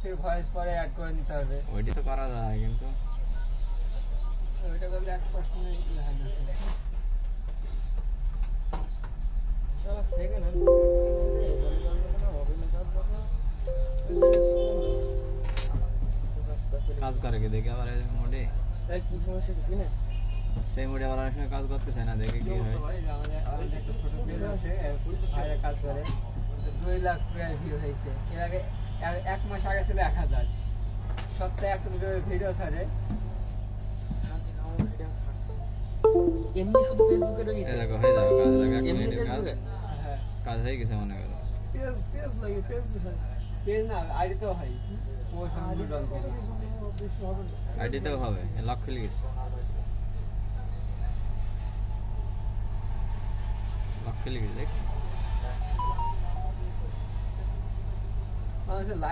থেকে ভয়েস পরে অ্যাড করে নিতে হবে। ওইটা তো করা যায় কিন্তু ওইটা করলে 1% হয় না। চলো সেকেন্ড হ্যান্ড কাজ করে কি দেখে আবার মোডে কি সমস্যা কি না সেই মোডে আবার অনেক সময় কাজ করতেছে না দেখে কি হয়। আমাদের একটা ছোট পেজ আছে ভাইরা কাজ করে 2 লাখ ভিউ হয়েছে। এর আগে 1 মাস আগে ছিল 1000। সপ্তাহে একটা ভিডিও ছাড়ে। এমনি শুধু ফেসবুকে রই এই দেখো হয়ে যাবে কাজ লাগে 1 এমনি মিনিটের কাজ। ফেসবুকে হ্যাঁ কাজ হয়ে গেছে মনে করো। পেজ লাগে পেজ দিছেন পেজ না আইডি তো হয় পোস্ট আইডি ডাল করে আইডি তো হবে লক খুলে গেছে দেখছি মানুষের লাইভ